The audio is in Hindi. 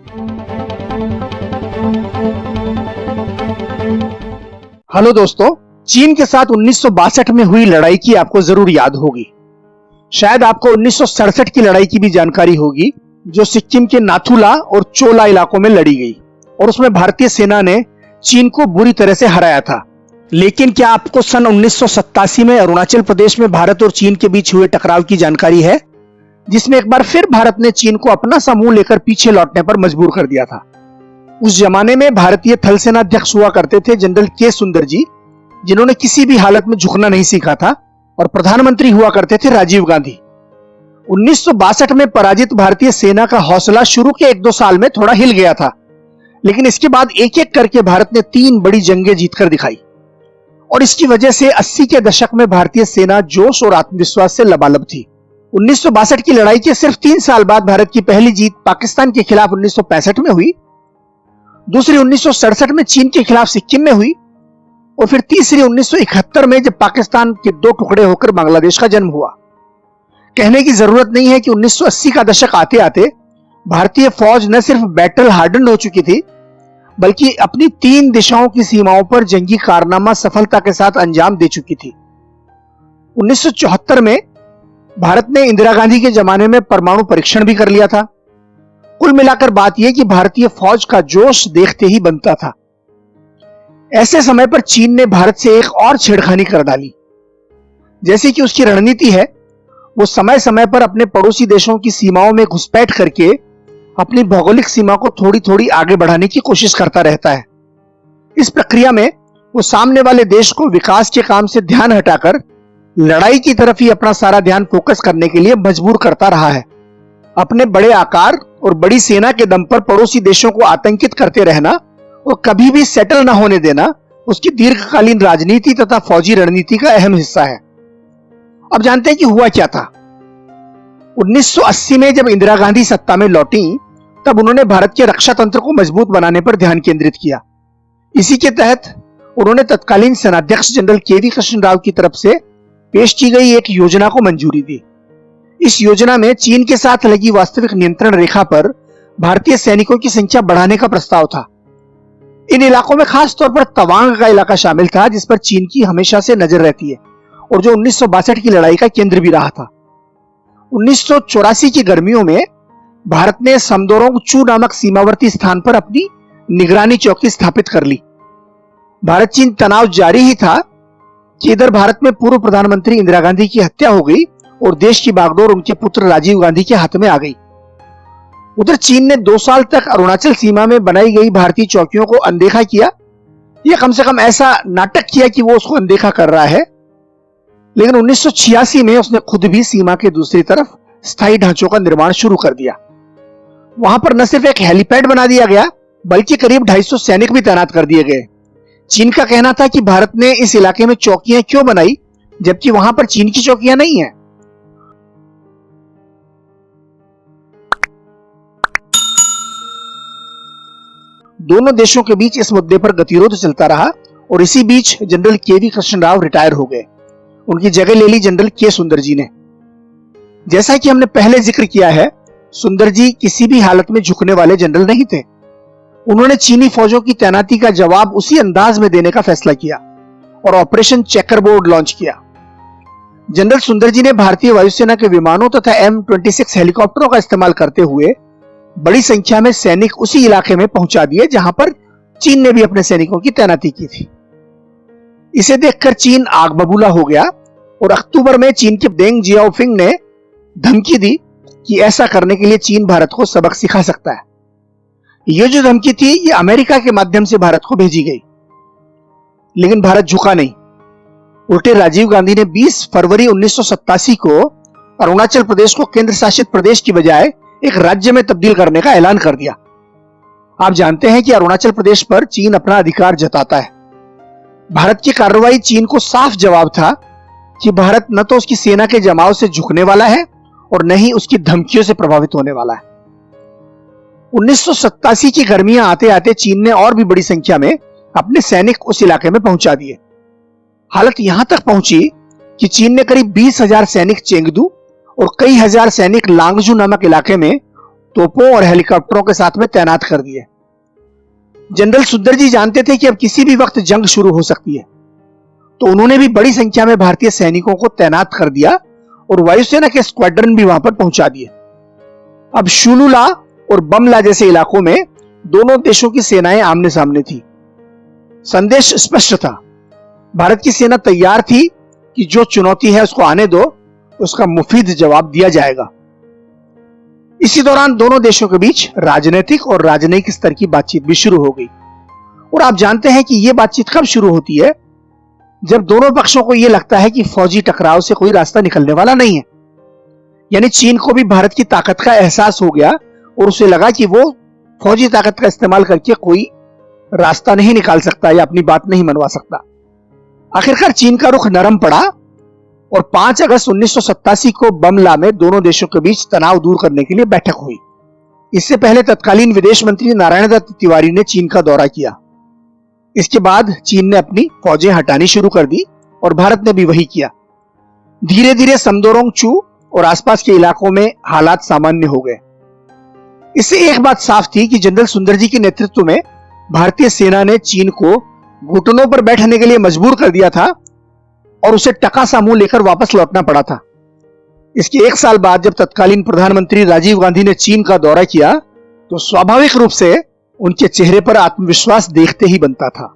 हेलो दोस्तों, चीन के साथ 1962 में हुई लड़ाई की आपको जरूर याद होगी। शायद आपको 1967 की लड़ाई की भी जानकारी होगी, जो सिक्किम के नाथुला और चोला इलाकों में लड़ी गई और उसमें भारतीय सेना ने चीन को बुरी तरह से हराया था। लेकिन क्या आपको सन 1987 में अरुणाचल प्रदेश में भारत और चीन के बीच हुए टकराव की जानकारी है, जिसमें एक बार फिर भारत ने चीन को अपना समूह लेकर पीछे लौटने पर मजबूर कर दिया था। उस जमाने में भारतीय थल सेना अध्यक्ष हुआ करते थे जनरल के सुंदर जी, जिन्होंने किसी भी हालत में झुकना नहीं सीखा था, और प्रधानमंत्री हुआ करते थे राजीव गांधी। 1962 में पराजित भारतीय सेना का हौसला शुरू के 1-2 साल में थोड़ा हिल गया था, लेकिन इसके बाद एक एक करके भारत ने 3 बड़ी जंगें जीतकर दिखाई और इसकी वजह से 80 के दशक में भारतीय सेना जोश और आत्मविश्वास से लबालब थी। 1962 की लड़ाई के सिर्फ 3 साल बाद भारत की पहली जीत पाकिस्तान के खिलाफ 1965 में हुई, दूसरी 1967 में चीन के खिलाफ सिक्किम में हुई और फिर तीसरी 1971 में जब पाकिस्तान के 2 टुकड़े होकर बांग्लादेश का जन्म हुआ। कहने की जरूरत नहीं है कि 1980 का दशक आते आते भारतीय फौज न सिर्फ बैटल हार्डन हो चुकी थी, बल्कि अपनी 3 दिशाओं की सीमाओं पर जंगी कारनामा सफलता के साथ अंजाम दे चुकी थी। 1974 में भारत ने इंदिरा गांधी के जमाने में परमाणु परीक्षण भी कर लिया था। कुल मिलाकर बात यह कि भारतीय फौज का जोश देखते ही बनता था। ऐसे समय पर चीन ने भारत से एक और छेड़खानी कर डाली। जैसे कि उसकी रणनीति है, वो समय समय पर अपने पड़ोसी देशों की सीमाओं में घुसपैठ करके अपनी भौगोलिक सीमा को थोड़ी थोड़ी आगे बढ़ाने की कोशिश करता रहता है। इस प्रक्रिया में वो सामने वाले देश को विकास के काम से ध्यान हटाकर लड़ाई की तरफ ही अपना सारा ध्यान फोकस करने के लिए मजबूर करता रहा है। अपने बड़े आकार और बड़ी सेना के दम पर पड़ोसी देशों को आतंकित करते रहना और कभी भी सेटल न होने देना उसकी दीर्घकालीन राजनीति तथा फौजी रणनीति का अहम हिस्सा है। अब जानते हैं कि हुआ क्या था। 1980 में जब इंदिरा गांधी सत्ता में लौटी, तब उन्होंने भारत के रक्षा तंत्र को मजबूत बनाने पर ध्यान केंद्रित किया। इसी के तहत उन्होंने तत्कालीन सेनाध्यक्ष जनरल के.वी. कृष्ण राव की तरफ से पेश की गई एक योजना को मंजूरी दी। इस योजना में चीन के साथ लगी वास्तविक नियंत्रण रेखा पर भारतीय सैनिकों की संख्या बढ़ाने का प्रस्ताव था। इन इलाकों में खास तौर पर तवांग का इलाका शामिल था, जिस पर चीन की हमेशा से नजर रहती है और जो 1962 की लड़ाई का केंद्र भी रहा था। 1984 की गर्मियों में भारत ने समदोरोंग चू नामक सीमावर्ती स्थान पर अपनी निगरानी चौकी स्थापित कर ली। भारत चीन तनाव जारी ही था कि इधर भारत में पूर्व प्रधानमंत्री इंदिरा गांधी की हत्या हो गई और देश की बागडोर उनके पुत्र राजीव गांधी के हाथ में आ गई। उधर चीन ने 2 साल तक अरुणाचल सीमा में बनाई गई भारतीय चौकियों को अनदेखा किया, या कम से कम ऐसा नाटक किया कि वो उसको अनदेखा कर रहा है। लेकिन 1986 में उसने खुद भी सीमा के दूसरी तरफ स्थायी ढांचों का निर्माण शुरू कर दिया। वहां पर न सिर्फ एक हेलीपैड बना दिया गया, बल्कि करीब 250 सैनिक भी तैनात कर दिए गए। चीन का कहना था कि भारत ने इस इलाके में चौकियां क्यों बनाई, जबकि वहां पर चीन की चौकियां नहीं है। दोनों देशों के बीच इस मुद्दे पर गतिरोध चलता रहा और इसी बीच general K V. Krishna Rao retire हो गए। उनकी जगह ले ली जनरल के. सुंदर जी ने। जैसा कि हमने पहले जिक्र किया है, सुंदर जी किसी भी हालत में झुकने वाले जनरल नहीं थे। उन्होंने चीनी फौजों की तैनाती का जवाब उसी अंदाज में देने का फैसला किया और ऑपरेशन चेकरबोर्ड लॉन्च किया। जनरल सुंदर जी ने भारतीय वायुसेना के विमानों तथा M-26 हेलीकॉप्टरों का इस्तेमाल करते हुए बड़ी संख्या में सैनिक उसी इलाके में पहुंचा दिए जहां पर चीन ने भी अपने सैनिकों की तैनाती की थी। इसे देखकर चीन आग बबूला हो गया और अक्टूबर में चीन के देंग जियाओफिंग ने धमकी दी कि ऐसा करने के लिए चीन भारत को सबक सिखा सकता है। यह जो धमकी थी, ये अमेरिका के माध्यम से भारत को भेजी गई, लेकिन भारत झुका नहीं। उल्टे राजीव गांधी ने 20 फरवरी 1987 को अरुणाचल प्रदेश को केंद्र शासित प्रदेश की बजाय एक राज्य में तब्दील करने का ऐलान कर दिया। आप जानते हैं कि अरुणाचल प्रदेश पर चीन अपना अधिकार जताता है। भारत की कार्रवाई चीन को साफ जवाब था कि भारत न तो उसकी सेना के जमाव से झुकने वाला है और न ही उसकी धमकियों से प्रभावित होने वाला है। 1987 की गर्मियां आते आते चीन ने और भी बड़ी संख्या में अपने सैनिक उस इलाके में पहुंचा दिए। हालत यहां तक पहुंची कि चीन ने करीब 20,000 सैनिक चेंगदू और कई हजार सैनिक लांगजू नामक इलाके में तोपों और हेलीकॉप्टरों के साथ में तैनात कर दिए। जनरल सुंदर जी जानते थे कि अब किसी भी वक्त जंग शुरू हो सकती है, तो उन्होंने भी बड़ी संख्या में भारतीय सैनिकों को तैनात कर दिया और वायुसेना के स्क्वाड्रन भी वहां पर पहुंचा दिए। अब शुलुला और बमला जैसे इलाकों में दोनों देशों की सेनाएं आमने सामने थी। संदेश स्पष्ट था, भारत की सेना तैयार थी कि जो चुनौती है उसको आने दो, उसका मुफीद जवाब दिया जाएगा। इसी दौरान दोनों देशों के बीच राजनीतिक और राजनयिक स्तर की बातचीत भी शुरू हो गई। और आप जानते हैं कि यह बातचीत कब शुरू होती है? जब दोनों पक्षों को यह लगता है कि फौजी टकराव से कोई रास्ता निकलने वाला नहीं है। यानी चीन को भी भारत की ताकत का एहसास हो गया और उसे लगा कि वो फौजी ताकत का इस्तेमाल करके कोई रास्ता नहीं निकाल सकता या अपनी बात नहीं मनवा सकता। आखिरकार चीन का रुख नरम पड़ा और 5 अगस्त 1987 को बमला में दोनों देशों के बीच तनाव दूर करने के लिए बैठक हुई। इससे पहले तत्कालीन विदेश मंत्री नारायण दत्त तिवारी ने चीन का दौरा किया। इसके बाद चीन ने अपनी फौजें हटानी शुरू कर दी और भारत ने भी वही किया। धीरे धीरे समदोरोंग-चू और आसपास के इलाकों में हालात सामान्य हो गए। इससे एक बात साफ थी कि जनरल सुंदर जी के नेतृत्व में भारतीय सेना ने चीन को घुटनों पर बैठने के लिए मजबूर कर दिया था और उसे टका सा मुंह लेकर वापस लौटना पड़ा था। इसके 1 साल बाद जब तत्कालीन प्रधानमंत्री राजीव गांधी ने चीन का दौरा किया, तो स्वाभाविक रूप से उनके चेहरे पर आत्मविश्वास देखते ही बनता था।